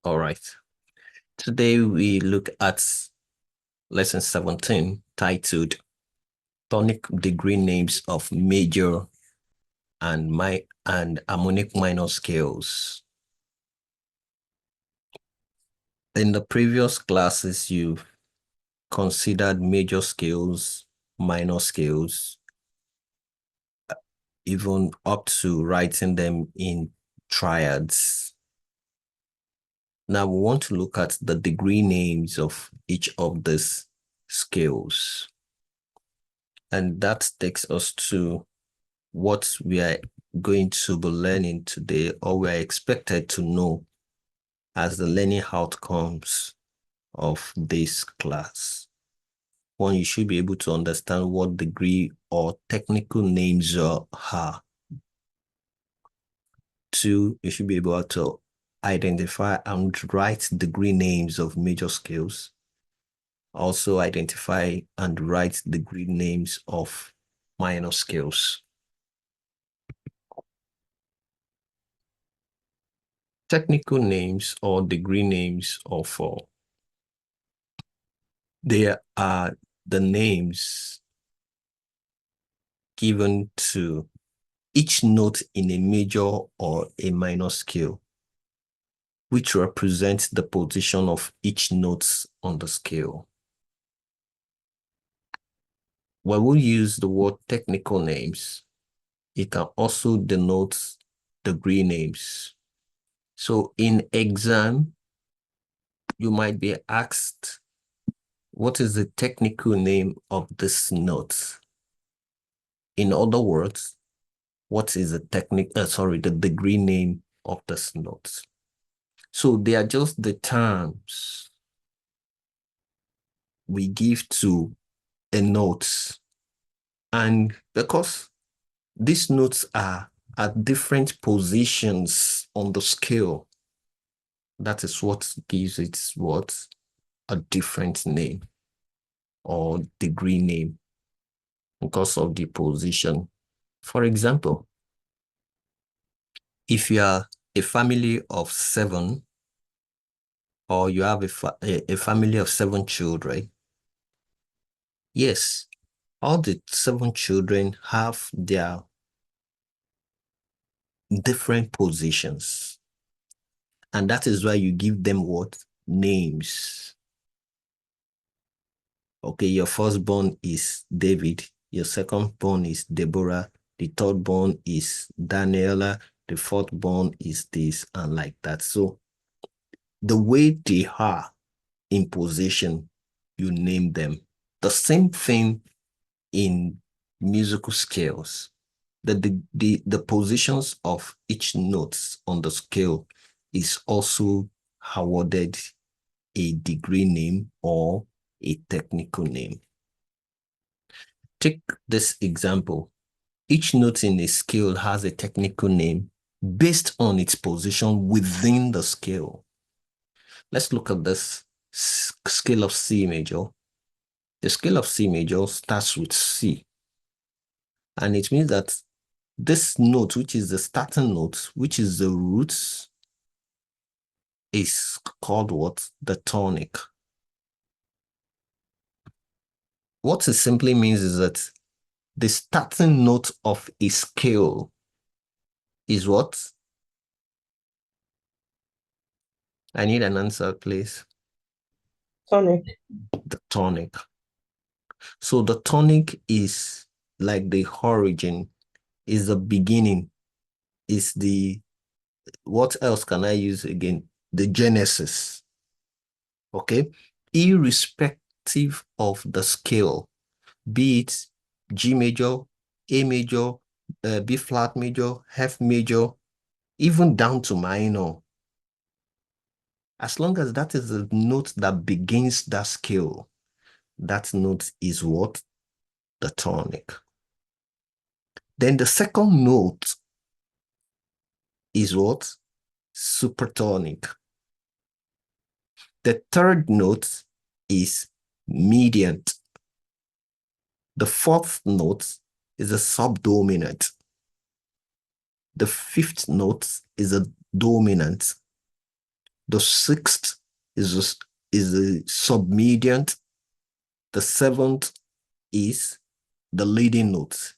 All right. Today we look at lesson 17 titled Tonic Degree Names of Major and Harmonic Minor Scales. In the previous classes, you've considered major scales, minor scales, even up to writing them in triads. Now we want to look at the degree names of each of these scales. And that takes us to what we are going to be learning today, or we are expected to know as the learning outcomes of this class. One, you should be able to understand what degree or technical names are. Two, you should be able to identify and write degree names of major scales. Also identify and write degree names of minor scales. Technical names or degree names of they are the names given to each note in a major or a minor scale, which represents the position of each note on the scale. When we use the word technical names, it can also denote degree names. So in exam, you might be asked, what is the technical name of this note? In other words, what is the the degree name of this note? So they are just the terms we give to a note. And because these notes are at different positions on the scale, that is what gives it a different name or degree name because of the position. For example, if you are a family of 7, or you have a family of 7 children, yes, all the 7 children have their different positions. And that is why you give them what? Names. Okay, your firstborn is David, your secondborn is Deborah, the thirdborn is Daniela, the fourthborn is this, and like that. So the way they are in position, you name them. The same thing in musical scales. The positions of each note on the scale is also awarded a degree name or a technical name. Take this example. Each note in a scale has a technical name based on its position within the scale. Let's look at this scale of C major. The scale of C major starts with C. And it means that this note, which is the starting note, which is the roots, is called what? The tonic. What it simply means is that the starting note of a scale is what? I need an answer, please. Tonic. The tonic. So the tonic is like the origin, is the beginning, is the, what else can I use again? The genesis. Okay? Irrespective of the scale, be it G major, A major, B flat major, F major, even down to minor. As long as that is the note that begins that scale, that note is what? The tonic. Then the second note is what? Supertonic. The third note is mediant. The fourth note is a subdominant. The fifth note is a dominant. The sixth is the submediant. The seventh is the leading note.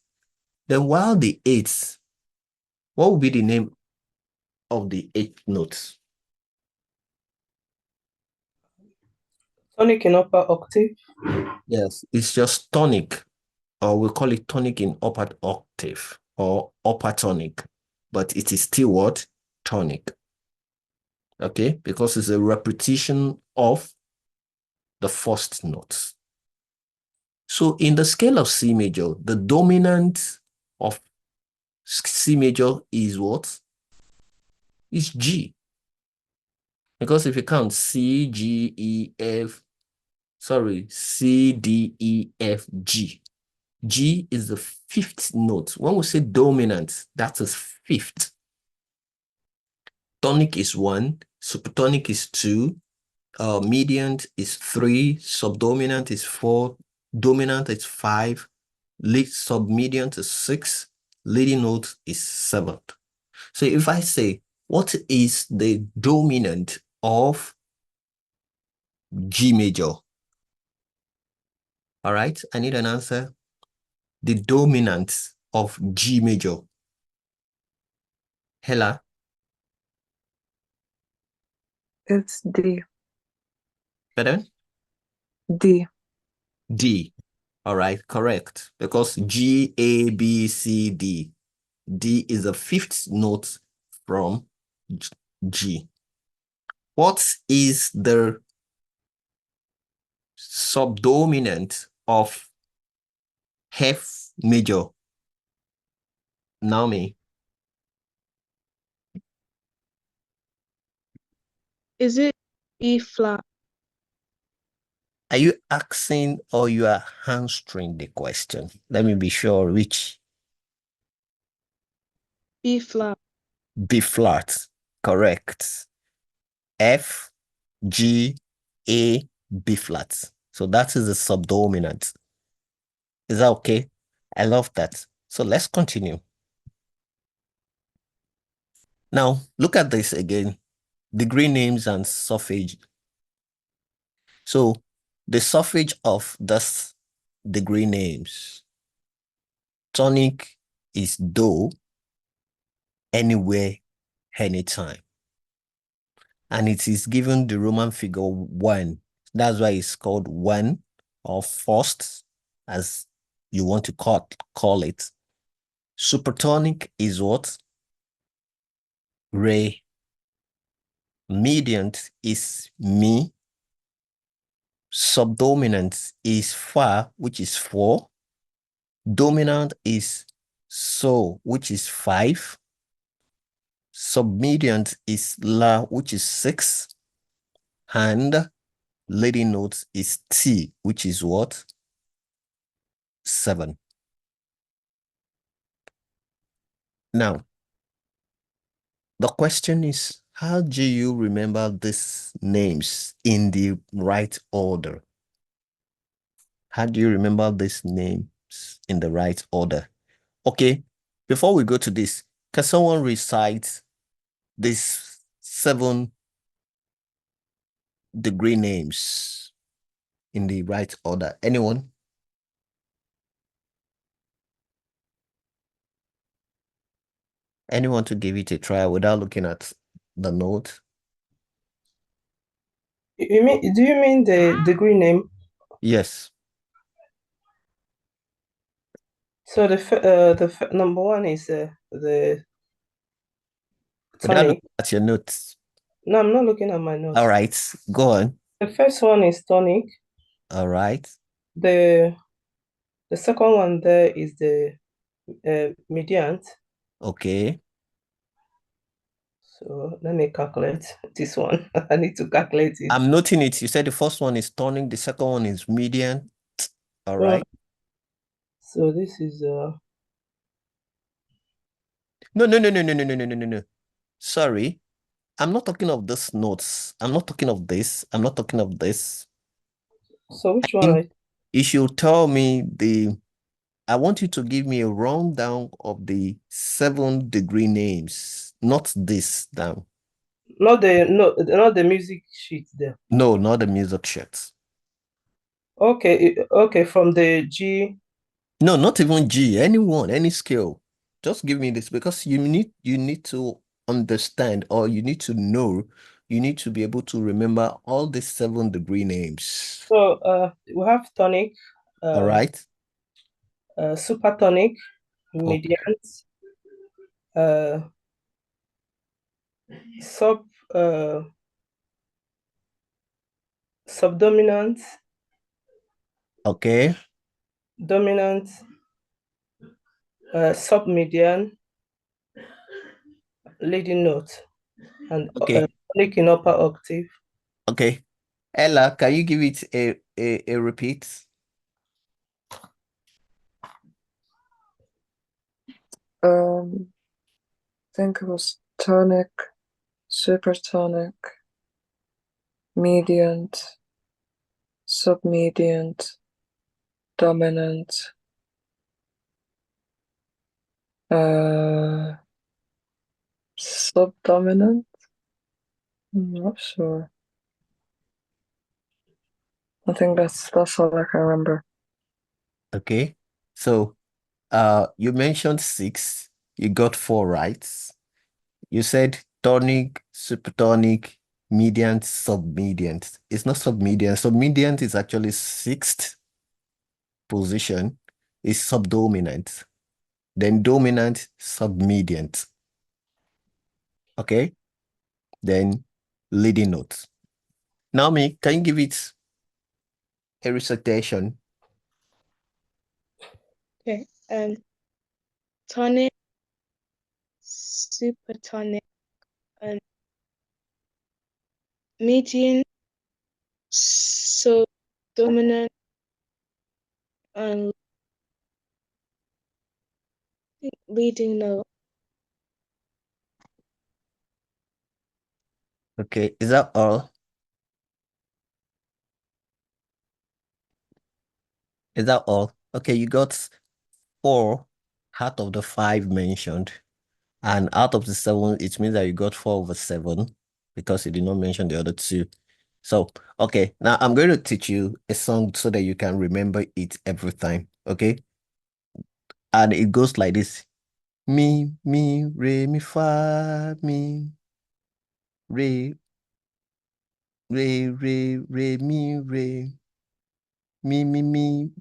Then while the eighth, what would be the name of the eighth note? Tonic in upper octave. Yes, it's just tonic, or we call it tonic in upper octave or upper tonic, but it is still what? Tonic. Okay, because it's a repetition of the first note. So in the scale of C major, the dominant of C major is what? Is G. Because if you count C, G, E, F, sorry, C, D, E, F, G. G is the fifth note. When we say dominant, that is fifth. Tonic is 1, supertonic is 2, median is 3, subdominant is 4, dominant is 5, lead submedian is 6, leading note is 7. So if I say, what is the dominant of G major? All right, I need an answer. The dominant of G major. Hella? It's D. Pardon? D. D. All right, correct. Because G, A, B, C, D. D is the fifth note from G. What is the subdominant of F major? Naomi, Is it E flat? are you asking or you are answering the question? Let me be sure which. E flat. B flat, correct. F, G, A, B flat. So that is the subdominant. Is that okay? I love that. So let's continue. Now, look at this again. Degree names and suffix. So the suffix of this degree names. Tonic is do, anywhere, anytime. And it is given the Roman figure 1. That's why it's called 1 or first, as you want to call it. Supertonic is what? Re. Mediant is mi. Subdominant is fa, which is 4. Dominant is so, which is 5. Submediant is la, which is 6. And leading note is T, which is what? 7. Now, the question is, how do you remember these names in the right order? How do you remember these names in the right order? Okay, before we go to this, can someone recite these 7 degree names in the right order? Anyone? Anyone to give it a try without looking at the note? Do you mean the degree name? Yes. So number one is the Without tonic. looking at your notes. No, I'm not looking at my notes. All right, go on. The first one is tonic. All right. The second one there is the mediant. Okay. So let me calculate this one. I need to calculate it. I'm noting it. You said the first one is tonic, the second one is median. All right. So this is No. Sorry. I'm not talking of this notes. I'm not talking of this. I'm not talking of this. so which one? You should tell me I want you to give me a rundown of the 7 degree names, not this down. Not the music sheet there. No, not the music sheet. Okay, from the G. No, not even G, anyone, any scale. Just give me this because you need to understand or you need to know, you need to be able to remember all the 7 degree names. So we have tonic, All right. supertonic, Okay. medians, sub subdominant, Okay. dominant, submedian, leading note, and Okay. tonic in upper octave. Okay. Ella, can you give it a repeat? I think it was tonic, supertonic, mediant, submediant, dominant, subdominant. I'm not sure. I think that's all I can remember. Okay. So you mentioned 6. You got 4 right. You said tonic, supertonic, mediant, submediant. It's not submediant. Submediant is actually 6th position. Is subdominant. Then dominant, submediant. Okay. Then leading note. Naomi, can you give it a recitation? Okay. Tonic, supertonic, and median, so dominant, and leading note. Okay. Is that all? Is that all? Okay, you got 4 out of the 5 mentioned. And out of the 7, it means that you got 4/7 because you did not mention the other 2. So, okay, now I'm going to teach you a song so that you can remember it every time. Okay. And it goes like this. Mi, re, mi, fa, mi, re, mi, re. Mi,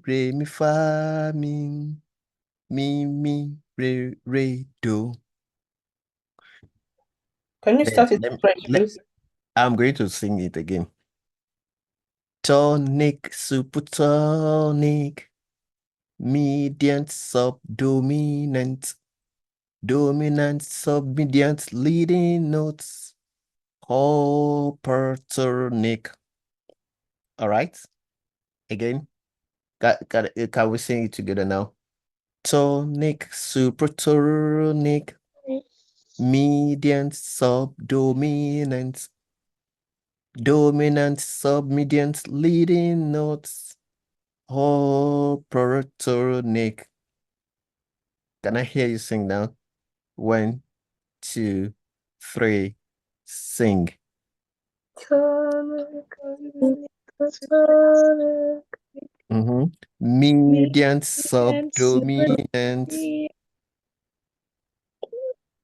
re, mi, fa, mi, re, do. Can you Then start it in French, please? I'm going to sing it again. Tonic, supertonic, mediant, subdominant, dominant, submediant, leading notes, hypertonic. All right. Again, can we sing it together now? Tonic, supertonic, mediant, subdominant, dominant, submediant, leading notes, hypertonic. Can I hear you sing now? 1, 2, 3, sing. Tonic, supertonic, Median, median, subdominant.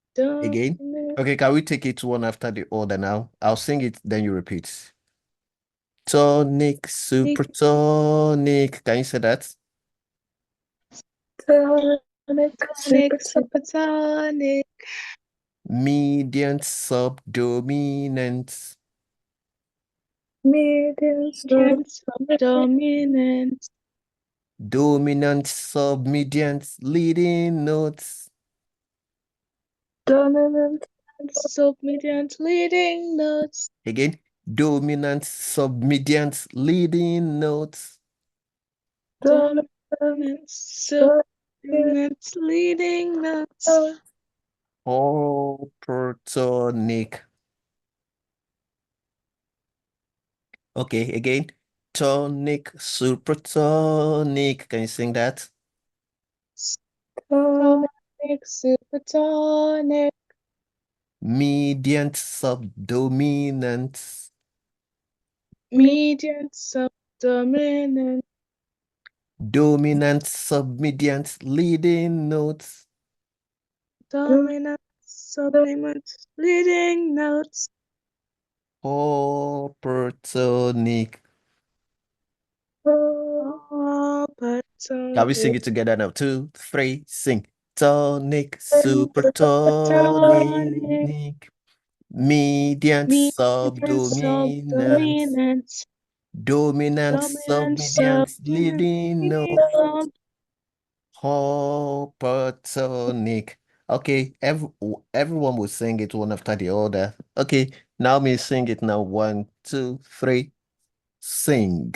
Again. dominant. Okay, can we take it one after the other now? I'll sing it, then you repeat. Tonic, supertonic. Can you say that? Tonic, Supertonic. supertonic, Median, subdominant. median, subdominant, Dominant, submediant, leading notes. dominant, submediant, leading notes. Again, dominant, submediant, leading notes. Dominant, subdominant, leading notes. Hypertonic. Okay, again. Tonic, supertonic. Can you sing that? Tonic, supertonic, mediant, subdominant, Mediant, subdominant, dominant, submediant, leading notes, dominant, subdominant, leading notes, Hopertonic. all but Can we sing it together now? 2, 3, sing. Tonic, supertonic, mediant, mediant, subdominant, subdominant, dominant, dominant, submediant, subdominant, leading leading note, notes. Hopertonic. Okay, everyone will sing it one after the other. Okay, now me sing it now. 1, 2, 3, sing.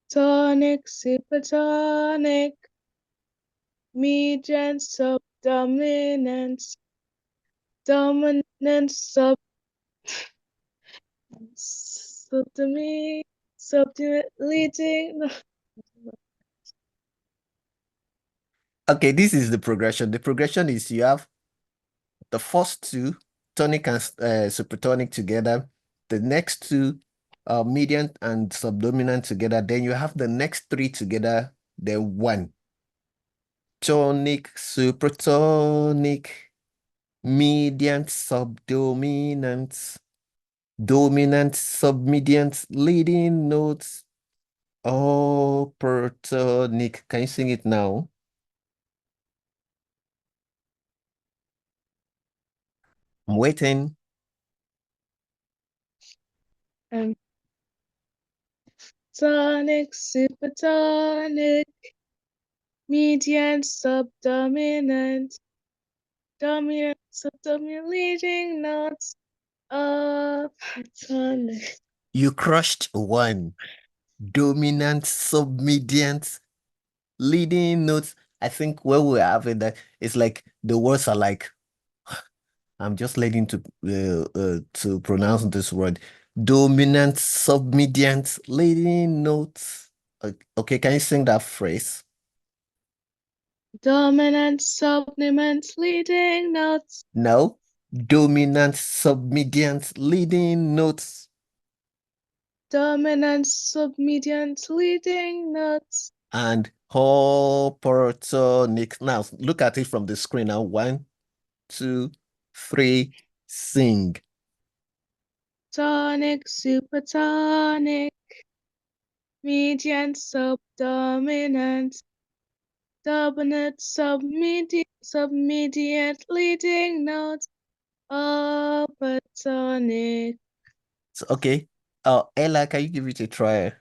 Tonic, supertonic, mediant, subdominant, dominant, subdominant, leading. Okay, this is the progression. The progression is you have the first two, tonic and supertonic together. The next two, median and subdominant together. Then you have the next three together. Then one. Tonic, supertonic, median, subdominant, dominant, submediant, leading notes, Hopertonic. Can you sing it now? I'm waiting. Tonic, supertonic, median, subdominant, dominant, subdominant, leading notes, tonic. You crushed one. Dominant, submediant, leading notes. I think where we're having that, it's like the words are like, I'm just learning to pronounce this word. Dominant, submediant, leading notes. Okay, can you sing that phrase? Dominant, subdominant, leading notes. No. Dominant, submediant, leading notes. Dominant, submediant, leading notes. And Hopertonic. Now look at it from the screen now. 1, 2, 3, sing. Tonic, supertonic, median, subdominant, dominant, submediant, leading notes, tonic. So, okay. Ella, can you give it a try?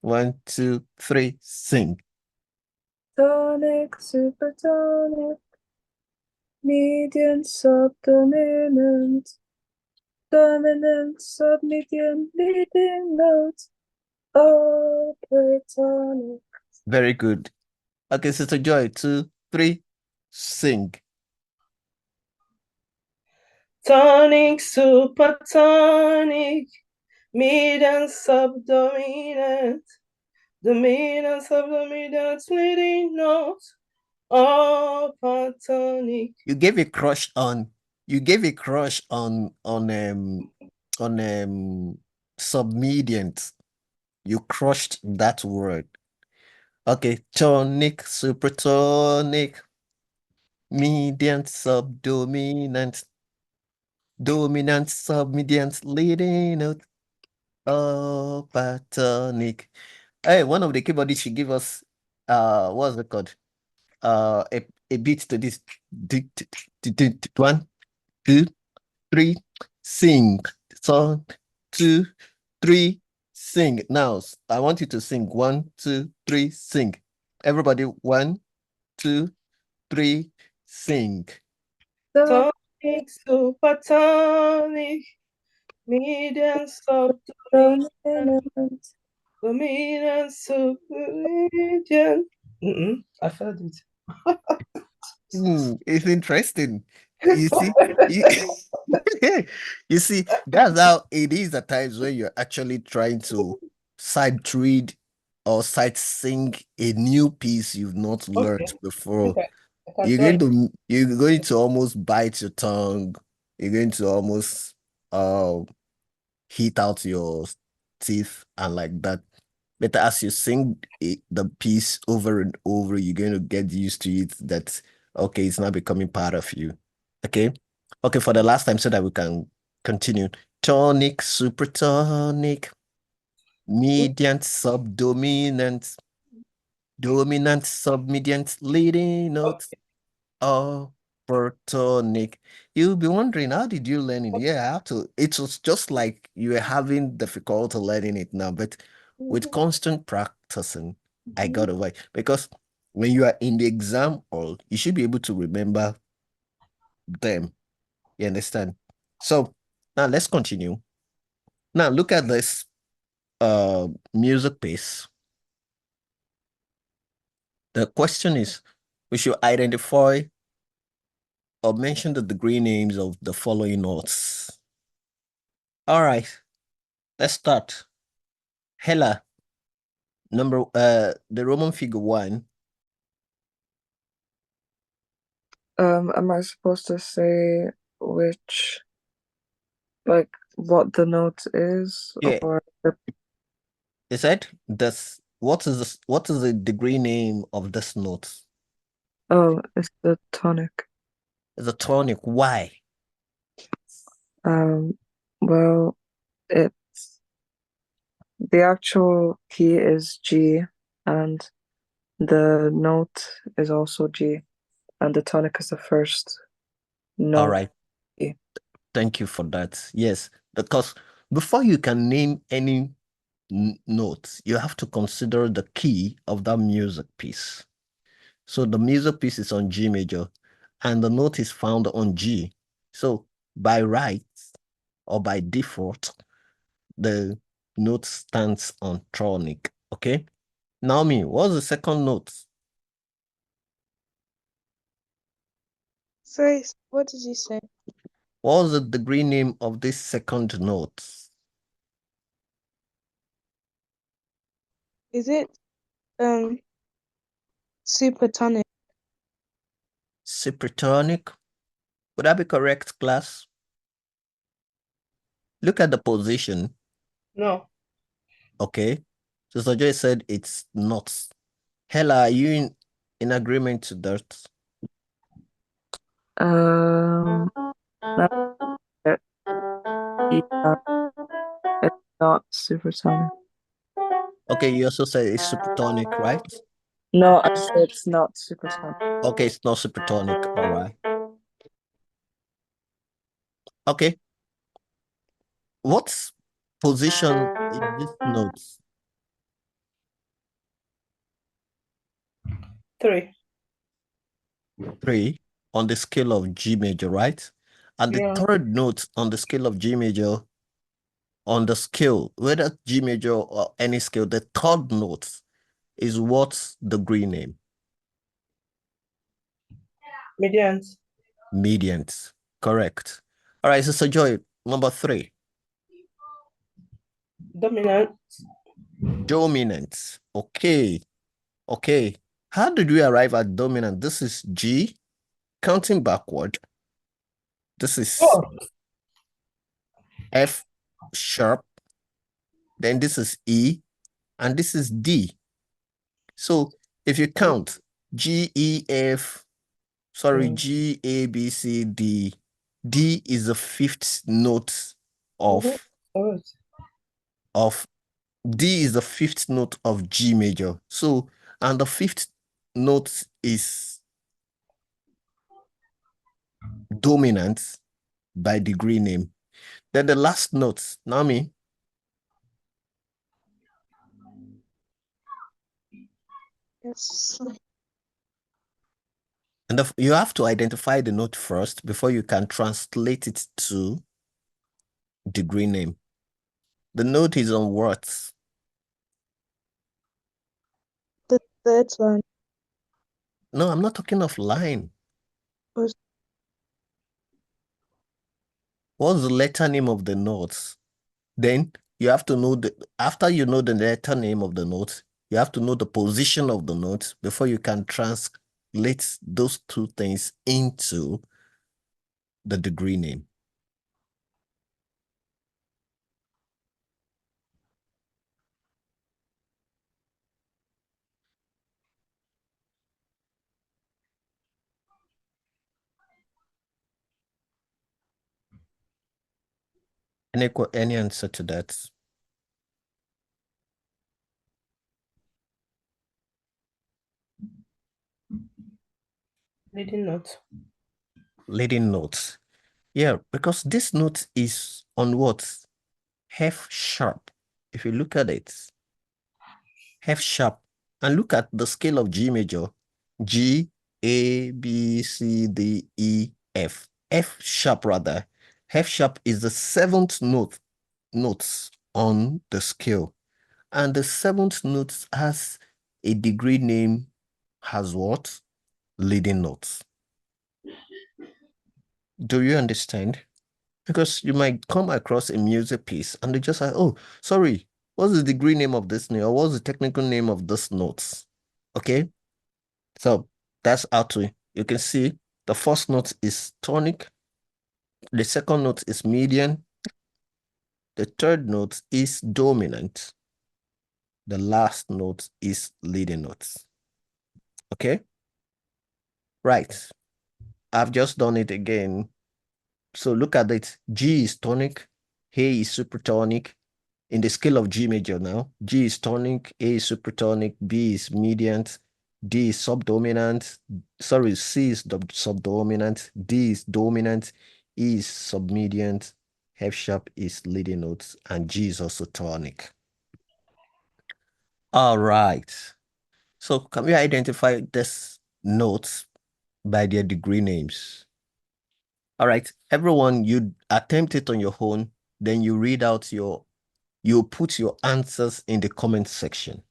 1, 2, 3, sing. Tonic, supertonic, median, subdominant, dominant, submedian, leading notes, Hopertonic. Very good. Okay, Sister Joy, 2, 3, sing. Tonic, supertonic, median, subdominant, dominant, subdominant, leading notes, Hopertonic. You gave a crush on submediant. You crushed that word. Okay, tonic, supertonic, median, subdominant, dominant, submediant, leading note, Hopertonic. Hey, one of the keyboardists should give us what's it called? A beat to this. 1, 2, 3, sing. So 2, 3, sing. Now I want you to sing. 1, 2, 3, sing. Everybody, 1, 2, 3, sing. Tonic, supertonic, median, subdominant, dominant, submedian. I felt it. It's interesting. You see, you, you see, that's how it is at times when you're actually trying to sight read or sight sing a new piece you've not learned before. Okay. I can You're try. going to almost bite your tongue. you're going to almost hit out your teeth and like that. But as you sing the piece over and over, you're going to get used to it that, okay, it's not becoming part of you. Okay. Okay, for the last time so that we can continue. Tonic, supertonic, mediant, subdominant, dominant, submediant, leading notes, uppertonic. You'll be wondering, how did you learn it? Yeah, I have to. It was just like you were having difficulty learning it now, but with constant practicing, I got over it. Because when you are in the exam hall, you should be able to remember them. You understand? So now let's continue. Now look at this music piece. The question is, we should identify or mention the degree names of the following notes. All right, let's start. Hella, the Roman figure 1. Am I supposed to say which, like, what the note is, Yeah. or Is that this? What is the degree name of this note? oh, it's the tonic. It's a tonic. Why? Well, it's the actual key is G, and the note is also G, and the tonic is the first note. All right. Key. Thank you for that. Yes, because before you can name any notes, you have to consider the key of that music piece. So the music piece is on G major, and the note is found on G. So by right or by default, the note stands on tonic. Okay. Naomi, what's the second note? Sorry, what did you say? What's the degree name of this second note? Is it supertonic? Supertonic. Would that be correct, class? Look at the position. No. Okay. So Joy said it's not. Hella, are you in agreement to that? Yeah, it's not supersonic. Okay, you also said it's supertonic, right? No, I said it's not supersonic. Okay, it's not supertonic. All right. Okay. What's position in this note? 3. 3 on the scale of G major, right? And the third note on the scale of G major, on the scale, whether G major or any scale, the third note is what's the degree name? Medians. Mediant. Correct. All right, Sister Joy, number 3. Dominant. Dominant. Okay. Okay. How did we arrive at dominant? This is G, counting backward. This is F sharp. Then this is E, and this is D. So if you count G, E, F, G, A, B, C, D, D is the 5th note of D is the 5th note of G major. So, and the 5th note is dominant by degree name. Then the last note, Nami. Yes. And you have to identify the note first before you can translate it to degree name. The note is on what? The third one. No, I'm not talking of line. Was What's the letter name of the notes? Then you have to know after you know the letter name of the note, you have to know the position of the note before you can translate those two things into the degree name. Any answer to that? Leading note. Leading notes. Yeah, because this note is on what? F sharp. If you look at it, F sharp, and look at the scale of G major. G, A, B, C, D, E, F. F sharp rather. F sharp is the seventh notes on the scale. And the seventh note has a degree name, has what? Leading notes. Do you understand? Because you might come across a music piece and they just say, oh, sorry, what's the degree name of this note? Or what's the technical name of this notes? Okay. So that's how to, you can see the first note is tonic. The second note is median. The third note is dominant. The last note is leading notes. Okay. Right. I've just done it again. So look at it. G is tonic. A is supertonic. In the scale of G major now, G is tonic, A is supertonic, B is median, D is subdominant, sorry, C is subdominant, D is dominant, E is submedian, F sharp is leading notes, and G is also tonic. All right. So can we identify these notes by their degree names? All right, everyone, you attempt it on your own, then you read out you put your answers in the comment section.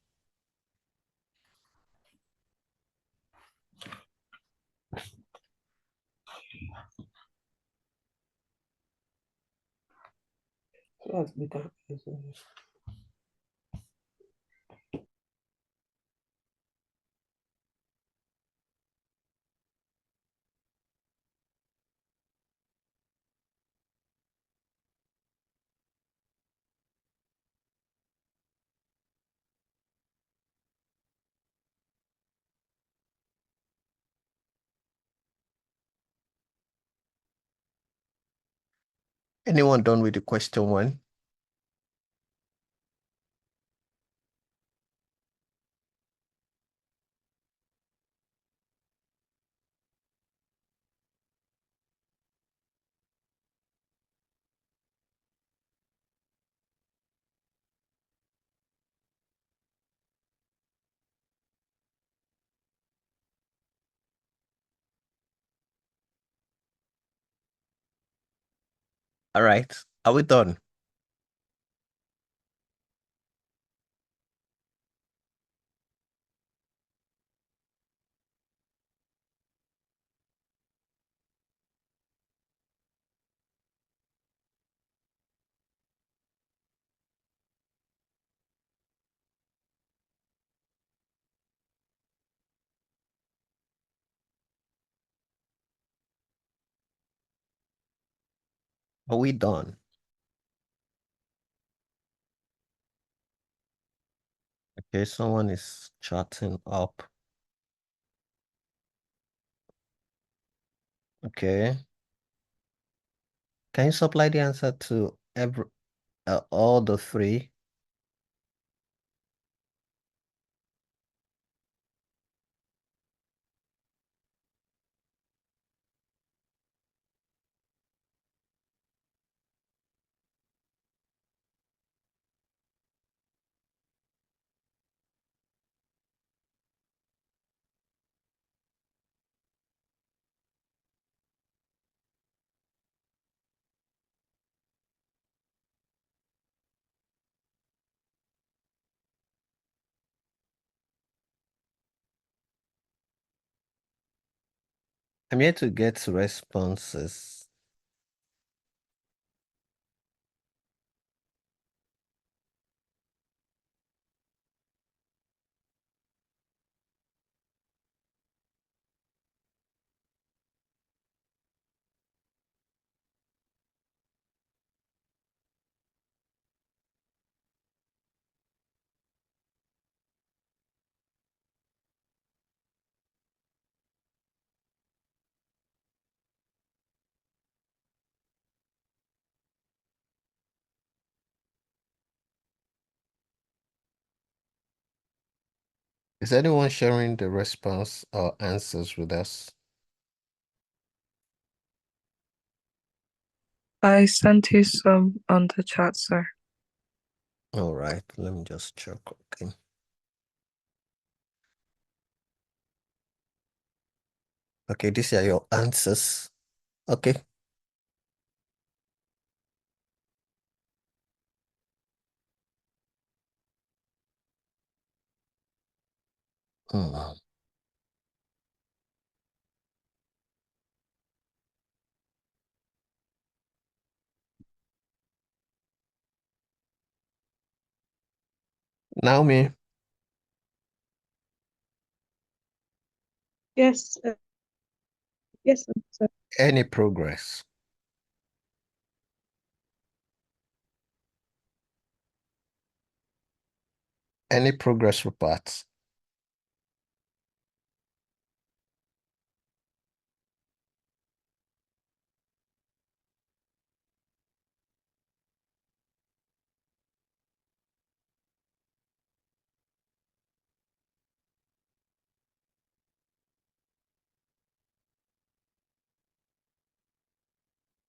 That's better. Anyone done with the question one? All right, are we done? Are we done? Okay, someone is chatting up. Okay. Can you supply the answer to all the three? I'm here to get responses. Is anyone sharing the response or answers with us? I sent you some on the chat, sir. All right, let me just check. Okay. Okay, these are your answers. Okay. Hmm. Naomi, Yes. Yes, sir. any progress? Any progress reports?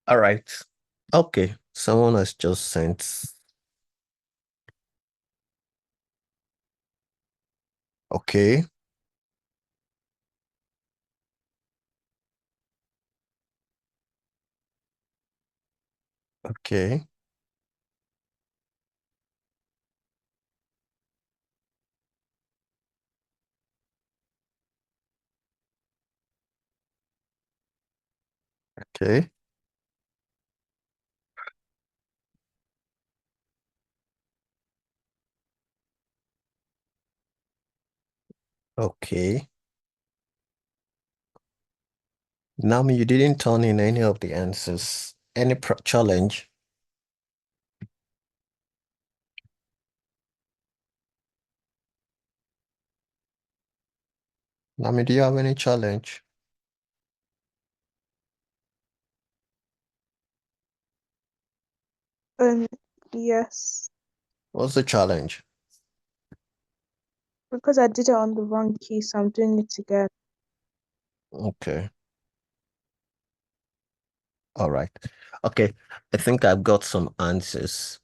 All right. Okay. Someone has just sent. Okay. Okay. Okay. Okay. Naomi, you didn't turn in any of the answers. Any challenge? Naomi, do you have any challenge? Um, yes. What's the challenge? Because I did it on the wrong key, so I'm doing it again. Okay. All right. Okay. I think I've got some answers.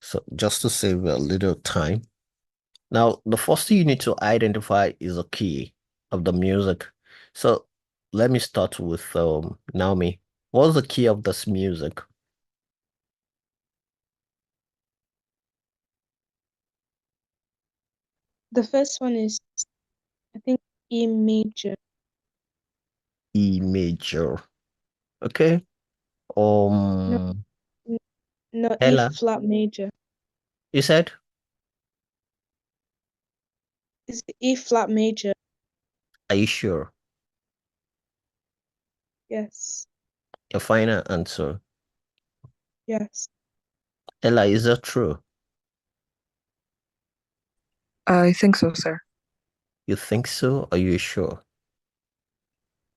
So just to save a little time. Now, the first thing you need to identify is a key of the music. So let me start with Naomi. What's the key of this music? The first one is, I think, E major. E major. Okay. No, Um, no, E Ella, flat major. you said? Is it E flat major? Are you sure? Yes. Your final answer. Yes. Ella, is that true? I think so, sir. You think so? Are you sure?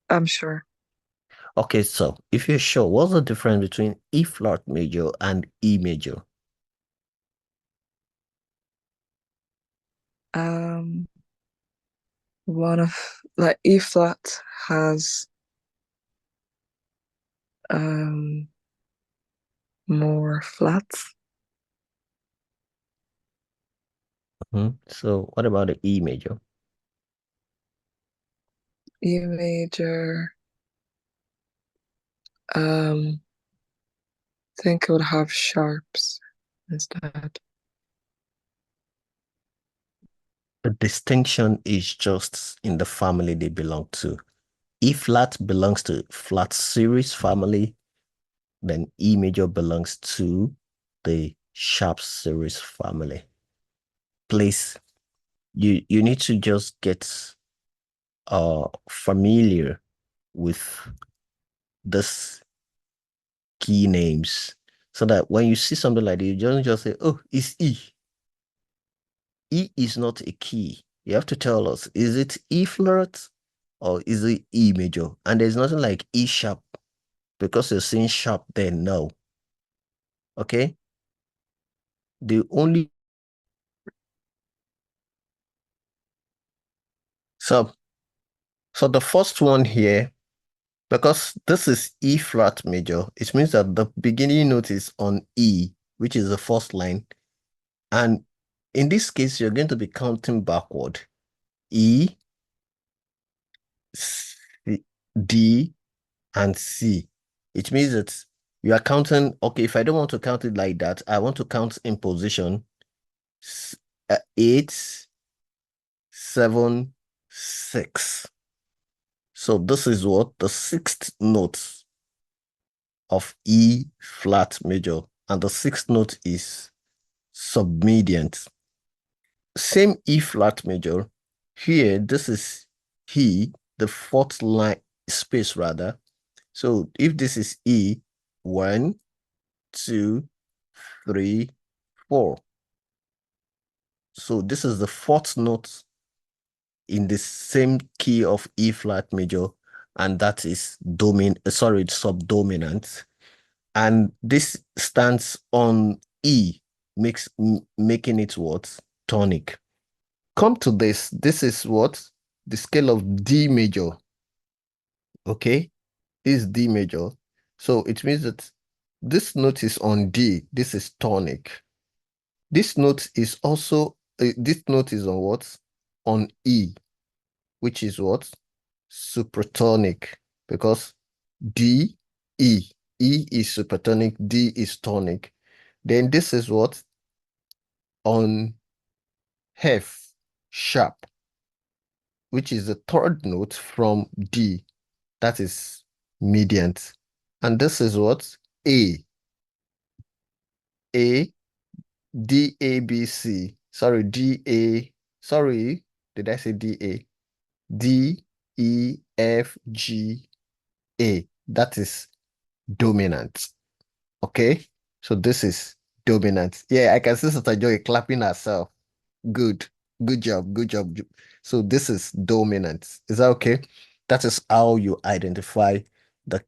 I'm sure. Okay, so if you're sure, what's the difference between E flat major and E major? Um, one of like E flat has more flats. So what about the E major? E major, I think it would have sharps instead. The distinction is just in the family they belong to. E flat belongs to flat series family, then E major belongs to the sharp series family. Please, you need to just get familiar with this key names so that when you see something like this, you don't just say, oh, it's E. E is not a key. You have to tell us, is it E flat or is it E major? And there's nothing like E sharp because you're saying sharp, then no. Okay? The only So the first one here, because this is E flat major, it means that the beginning note is on E, which is the first line. And in this case, you're going to be counting backward. E, C, D, and C. It means that you are counting, okay, if I don't want to count it like that, I want to count in position 8, 7, 6. So this is what? The sixth note of E flat major. And the sixth note is submediant. Same E flat major. Here, this is E, the fourth line space rather. So if this is E, 1, 2, 3, 4. So this is the fourth note in the same key of E flat major, and that is subdominant. And this stands on E, making it what? Tonic. Come to this. This is what? The scale of D major. Okay? This is D major. So it means that this note is on D. This is tonic. This note is also, this note is on what? On E, which is what? Supertonic. Because D, E. E is supertonic, D is tonic. Then this is what? On F sharp, which is the third note from D. That is mediant. And this is what? A. A, D, A, B, C. Sorry, D, A. Sorry, did I say D, A? D, E, F, G, A. That is dominant. Okay? So this is dominant. Yeah, I can see Sister Joy clapping herself. Good. Good job. Good job. So this is dominant. Is that okay? That is how you identify the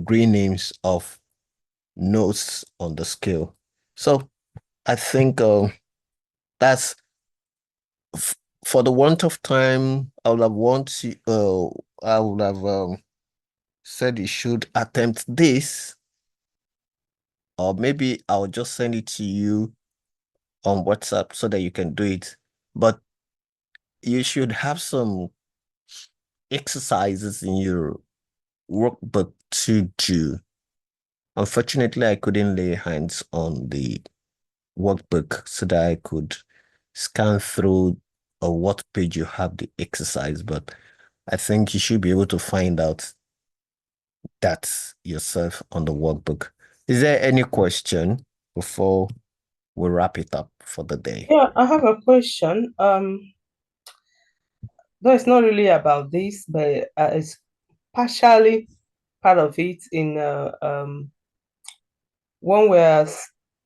green names of notes on the scale. So I think that's for the want of time. I would have said you should attempt this, or maybe I'll just send it to you on WhatsApp so that you can do it. But you should have some exercises in your workbook to do. Unfortunately, I couldn't lay hands on the workbook so that I could scan through what page you have the exercise, but I think you should be able to find out that yourself on the workbook. Is there any question before we wrap it up for the day? Yeah, I have a question. Though it's not really about this, but it's partially part of it in one where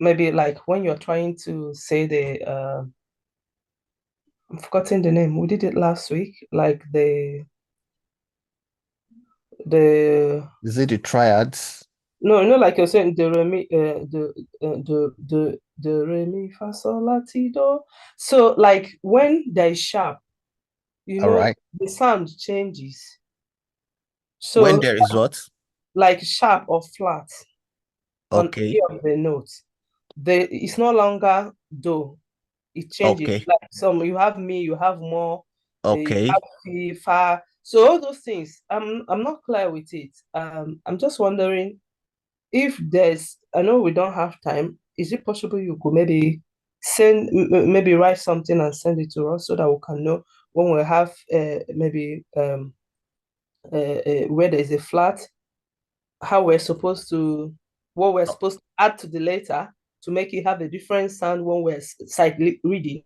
maybe like when you're trying to say the I'm forgetting the name. We did it last week, like the Is it the triads? no, like you're saying the re mi the re mi fa sol la ti do. So like when there is sharp, All right. the sound changes. When So there is what? like sharp or flat on Okay. any of the notes, it's no longer do. It changes. Okay. Like some you have me, you have more, you Okay. have fi, fa. So all those things, I'm not clear with it. I'm just wondering if there's. I know we don't have time. Is it possible you could maybe maybe write something and send it to us so that we can know when we have maybe where there is a flat, how we're supposed to, what we're supposed to add to the letter to make it have a different sound when we're sight reading,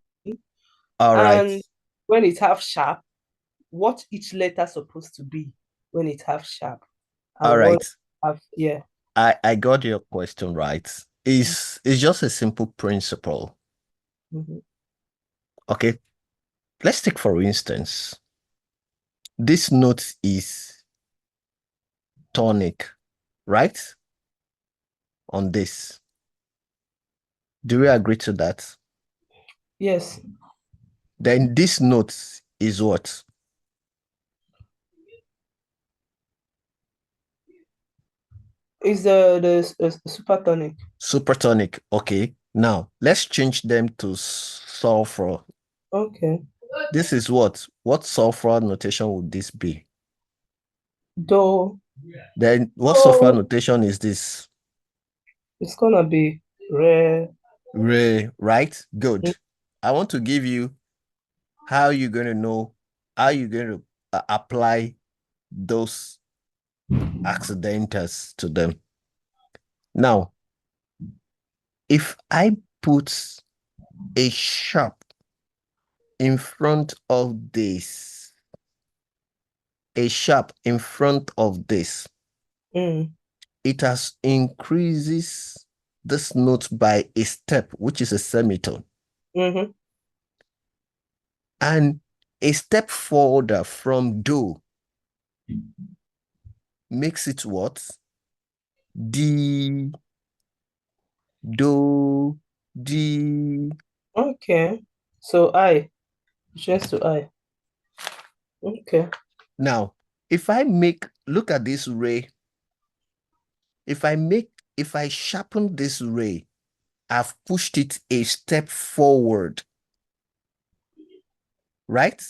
All right. and when it have sharp, what each letter supposed to be when it have sharp, All and what right. have, yeah. I got your question right. It's just a simple principle. Mhm. Okay. Let's take for instance, this note is tonic, right? On this. Do we agree to that? Yes. Then this note is what? Is the supertonic. Supertonic. Okay. Now let's change them to sulfur. Okay. This is what? What sulfur notation would this be? Do. Then what sulfur Oh, notation is this? it's gonna be re. Re, right? Good. I want to give you how you're going to know, how you're going to apply those accidentals to them. Now, if I put a sharp in front of this, a sharp in front of this, it has increases this note by a step, which is a semitone. And a step further from do makes it what? D, do, D. Okay. So I. Just to I. Okay. Now, if I look at this ray, if I sharpen this ray, I've pushed it a step forward, right?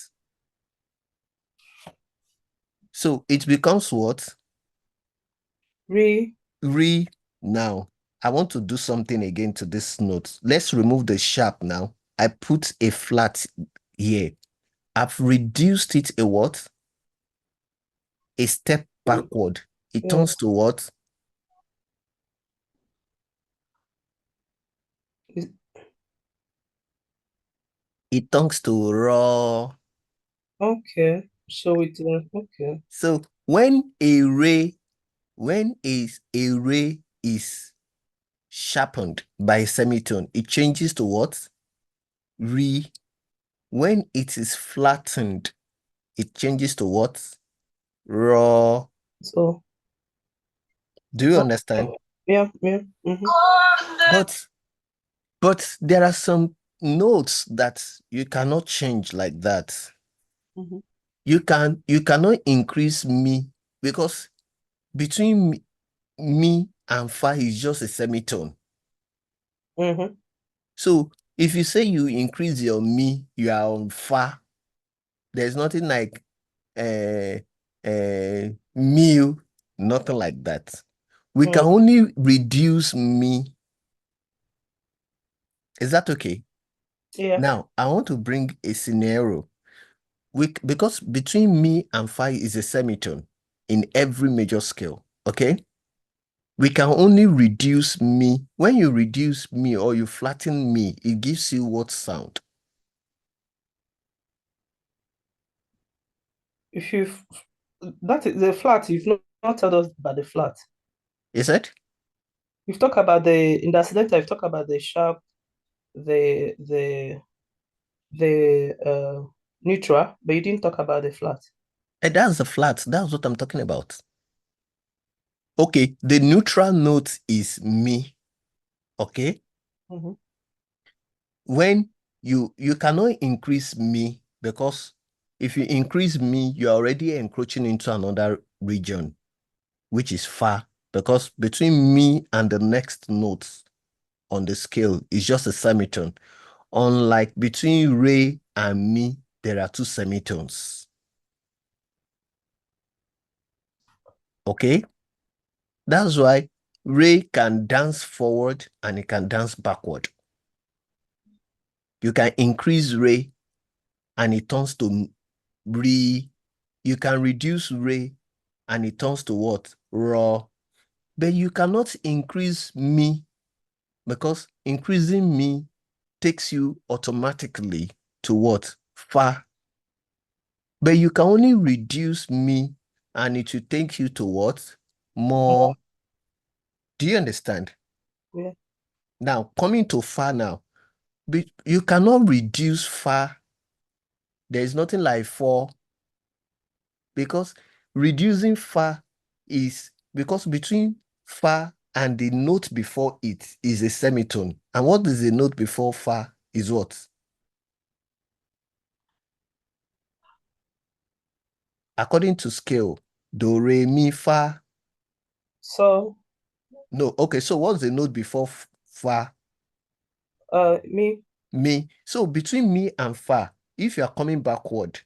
So it becomes what? Re. Re. Now, I want to do something again to this note. Let's remove the sharp now. I put a flat here. I've reduced it a what? A step backward. It turns Yes. to what? Is- It turns to raw. Okay. So it okay. So when a ray is sharpened by a semitone, it changes to what? Re. When it is flattened, it changes to what? Raw. So Do you understand? yeah. But there are some notes that you cannot change like that. You cannot increase me because between me and fa is just a semitone. So if you say you increase your mi, you are on fa. There's nothing like mu, nothing like that. We can only reduce mi. Is that okay? Yeah. Now, I want to bring a scenario. Because between mi and fa is a semitone in every major scale, okay? We can only reduce mi. When you reduce mi or you flatten mi, it gives you what sound? If you that is the flat, you've not told us about the flat. Is it? You've talked about in the accidental, you've talked about the sharp, the neutral, but you didn't talk about the flat. And that's the flat. That's what I'm talking about. Okay, the neutral note is mi. Okay. When you cannot increase mi because if you increase mi, you're already encroaching into another region, which is fa, because between mi and the next notes on the scale is just a semitone. Unlike between re and mi, there are two semitones. Okay? That's why re can dance forward and it can dance backward. You can increase re and it turns to re. You can reduce re and it turns to what? Raw. But you cannot increase mi because increasing mi takes you automatically to what? Fa. But you can only reduce mi and it will take you to what? More. Do you understand? Yeah. Now, coming to fa now, you cannot reduce fa. There is nothing like 4 because reducing fa is because between fa and the note before it is a semitone. And what is the note before fa is what? according to scale, do, re, mi, fa. So, No, okay, so what's the note before fa? mi. Mi. So between mi and fa, if you are coming backward,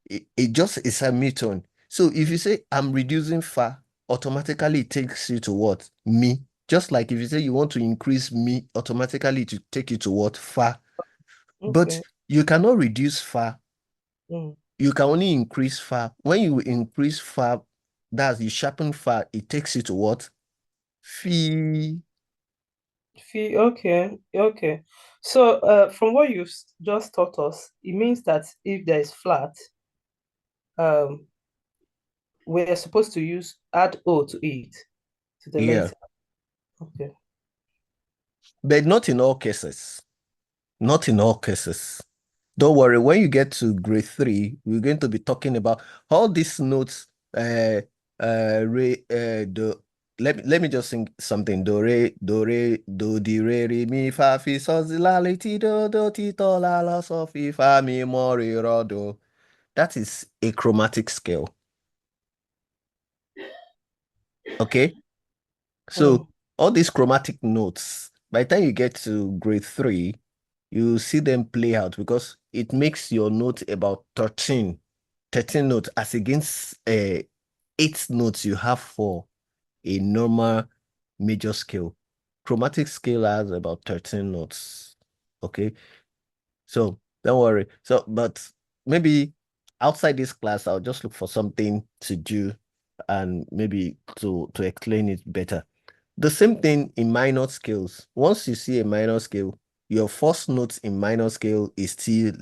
it just is a mid-tone. So if you say I'm reducing fa, automatically it takes you to what? Mi. Just like if you say you want to increase mi, automatically to take you to what? Fa. But Okay. you cannot reduce fa. Mm. You can only increase fa. When you increase fa, that's you sharpen fa, it takes you to what? Fi. Okay, okay. So, from what you've just taught us, it means that if there is flat, um, we're supposed to add O to it, to the Yeah. letter. Okay. But not in all cases. Not in all cases. Don't worry, when you get to grade 3, we're going to be talking about all these notes, re, do. Let me just sing something. Do, re, do, di, re, mi, fa, fi, sol, si, la, li, ti, do, ti, do, la, la, so, fi, fa, mi, mo, re, ro, do. That is a chromatic scale. Okay? So all these chromatic notes, by the time you get to grade 3, you see them play out because it makes your note about 13 notes as against 8 notes you have for a normal major scale. Chromatic scale has about 13 notes. Okay. So don't worry. So, but maybe outside this class, I'll just look for something to do and maybe to explain it better. The same thing in minor scales. Once you see a minor scale, your first note in minor scale is still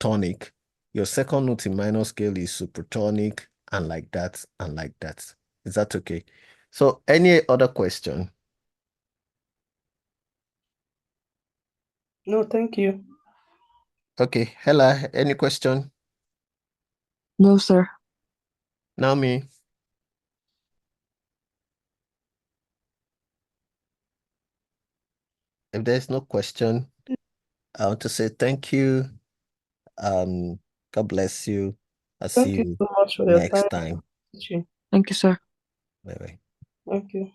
tonic. Your second note in minor scale is supertonic, and like that, and like that. Is that okay? So any other question? No, thank you. Okay, Hella, any question? No, sir. Naomi? If there's no question, I want to say thank you. God bless you. I'll see Thank you you so much for your time. next time. Thank you, sir. Bye bye. Thank you.